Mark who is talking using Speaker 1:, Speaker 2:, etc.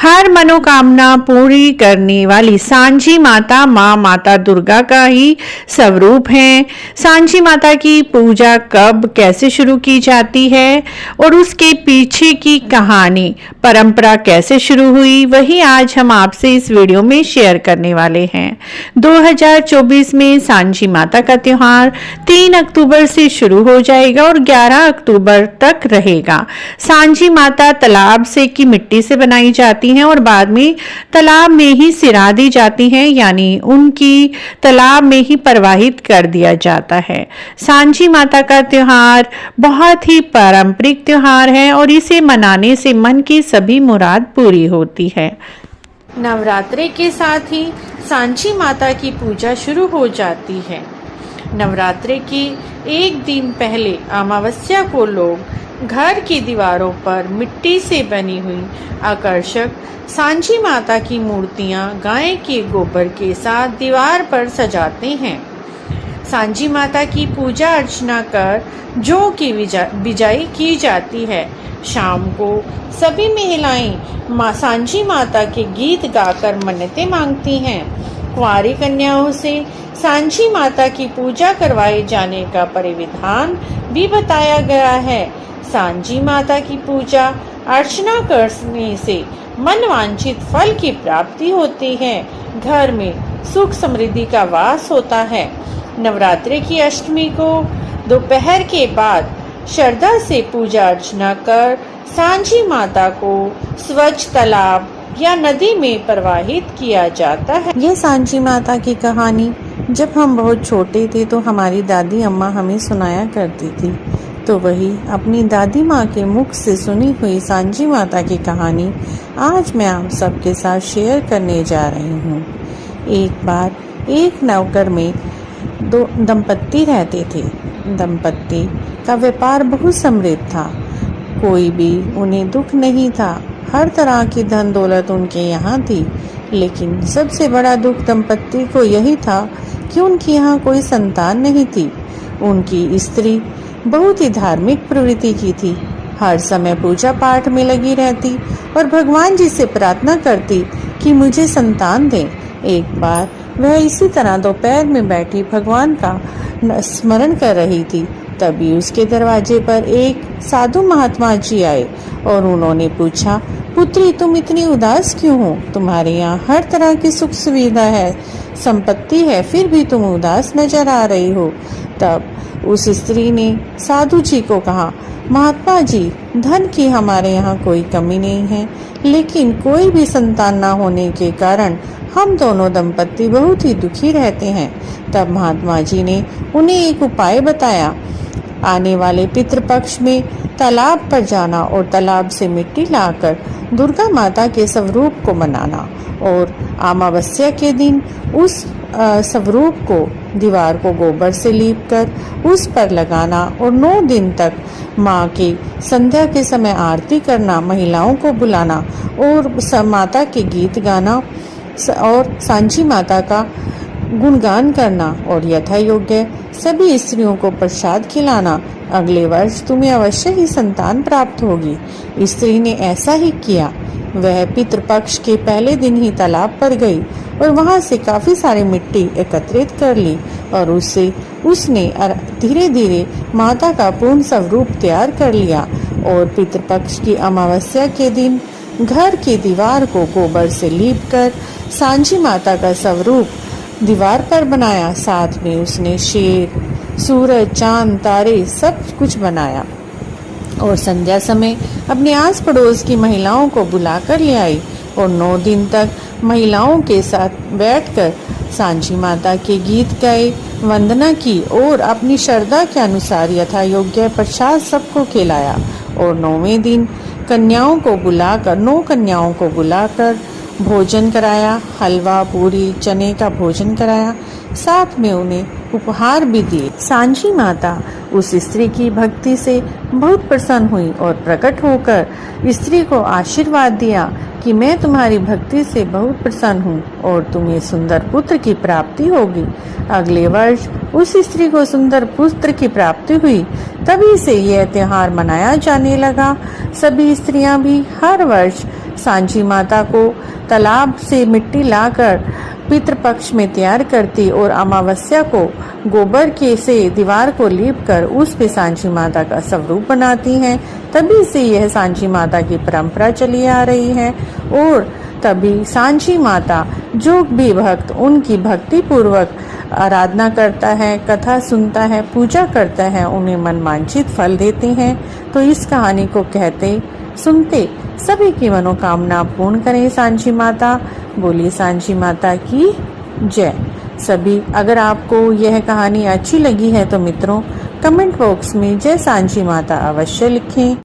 Speaker 1: हर मनोकामना पूरी करने वाली सांची माता माता दुर्गा का ही स्वरूप है। सांची माता की पूजा कब कैसे शुरू की जाती है और उसके पीछे की कहानी परंपरा कैसे शुरू हुई, वही आज हम आपसे इस वीडियो में शेयर करने वाले हैं। 2024 में सांची माता का त्योहार 3 अक्टूबर से शुरू हो जाएगा और 11 अक्टूबर तक रहेगा। सांची माता तालाब से की मिट्टी से बनाई जाती हैं और बाद में तालाब में ही सिरा दी जाती हैं, यानी उनकी तालाब में ही प्रवाहित कर दिया जाता है। सांची माता का त्योहार बहुत ही पारंपरिक त्योहार है और इसे मनाने से मन की सभी मुराद पूरी होती है। नवरात्रि के साथ ही सांची माता की पूजा शुरू हो जाती है। नवरात्रि की एक दिन पहले अमावस्या को लोग घर की दीवारों पर मिट्टी से बनी हुई आकर्षक सांची माता की मूर्तियां गाय के गोबर के साथ दीवार पर सजाते हैं। सांची माता की पूजा अर्चना कर जौ की बिजाई की जाती है। शाम को सभी महिलाएं सांची माता के गीत गाकर मन्नतें मांगती हैं। कुंवारी कन्याओं से सांची माता की पूजा करवाए जाने का परिविधान भी बताया गया है। सांची माता की पूजा अर्चना करने से मनवांछित फल की प्राप्ति होती है। घर में सुख समृद्धि का वास होता है। नवरात्रि की अष्टमी को दोपहर के बाद श्रद्धा से पूजा अर्चना कर सांची माता को स्वच्छ तालाब या नदी में प्रवाहित किया जाता है।
Speaker 2: ये सांची माता की कहानी जब हम बहुत छोटे थे तो हमारी दादी अम्मा हमें सुनाया करती थी, तो वही अपनी दादी माँ के मुख से सुनी हुई सांची माता की कहानी आज मैं आप सबके साथ शेयर करने जा रही हूँ। एक बार एक नौकर में 2 दंपत्ति रहते थे। दंपत्ति का व्यापार बहुत समृद्ध था, कोई भी उन्हें दुख नहीं था। हर तरह की धन दौलत उनके यहाँ थी, लेकिन सबसे बड़ा दुख दंपत्ति को यही था कि उनके यहाँ कोई संतान नहीं थी। उनकी स्त्री बहुत ही धार्मिक प्रवृत्ति की थी, हर समय पूजा पाठ में लगी रहती और भगवान जी से प्रार्थना करती कि मुझे संतान दें। एक बार वह इसी तरह दोपहर में बैठी भगवान का स्मरण कर रही थी, तभी उसके दरवाजे पर एक साधु महात्मा जी आए और उन्होंने पूछा, पुत्री तुम इतनी उदास क्यों हो? तुम्हारे यहाँ हर तरह की सुख सुविधा है, संपत्ति है, फिर भी तुम उदास नजर आ रही हो। तब उस स्त्री ने साधु जी को कहा, महात्मा जी, धन की हमारे यहाँ कोई कमी नहीं है, लेकिन कोई भी संतान न होने के कारण हम दोनों दंपत्ति बहुत ही दुखी रहते हैं। तब महात्मा जी ने उन्हें एक उपाय बताया। आने वाले पितृपक्ष में तालाब पर जाना और तालाब से मिट्टी लाकर दुर्गा माता के स्वरूप को मनाना और अमावस्या के दिन उस स्वरूप को दीवार को गोबर से लीपकर उस पर लगाना और 9 दिन तक माँ की संध्या के समय आरती करना, महिलाओं को बुलाना और माता के गीत गाना और सांची माता का गुणगान करना और यथा योग्य सभी स्त्रियों को प्रसाद खिलाना। अगले वर्ष तुम्हें अवश्य ही संतान प्राप्त होगी। स्त्री ने ऐसा ही किया। वह पितृपक्ष के पहले दिन ही तालाब पर गई और वहां से काफी सारी मिट्टी एकत्रित कर ली और उसने धीरे धीरे माता का पूर्ण स्वरूप तैयार कर लिया और पितृपक्ष की अमावस्या के दिन घर की दीवार को गोबर से लीपकर सांची माता का स्वरूप दीवार पर बनाया। साथ में उसने शेर, सूरज, चांद, तारे सब कुछ बनाया और संध्या समय अपने आस पड़ोस की महिलाओं को बुलाकर ले आई और 9 दिन तक महिलाओं के साथ बैठकर सांची माता के गीत गाए, वंदना की और अपनी श्रद्धा के अनुसार यथा योग्य प्रसाद सबको खिलाया और 9वें दिन 9 कन्याओं को बुलाकर भोजन कराया। हलवा, पूरी, चने का भोजन कराया, साथ में उन्हें उपहार भी दिए। सांची माता उस स्त्री की भक्ति से बहुत प्रसन्न हुई और प्रकट होकर स्त्री को आशीर्वाद दिया कि मैं तुम्हारी भक्ति से बहुत प्रसन्न हूँ और तुम्हें सुंदर पुत्र की प्राप्ति होगी। अगले वर्ष उस स्त्री को सुंदर पुत्र की प्राप्ति हुई। तभी से यह त्योहार मनाया जाने लगा। सभी स्त्रियां भी हर वर्ष सांची माता को तालाब से मिट्टी लाकर पितृपक्ष में तैयार करती और अमावस्या को गोबर के से दीवार को लीप कर उस पे सांची माता का स्वरूप बनाती हैं। तभी से यह सांची माता की परंपरा चली आ रही है और तभी सांची माता जो भी भक्त उनकी भक्ति पूर्वक आराधना करता है, कथा सुनता है, पूजा करता है, उन्हें मनवांछित फल देते हैं। तो इस कहानी को कहते सुनते सभी की मनोकामना पूर्ण करें सांची माता। बोली सांची माता की जय। सभी अगर आपको यह कहानी अच्छी लगी है तो मित्रों कमेंट बॉक्स में जय सांची माता अवश्य लिखें।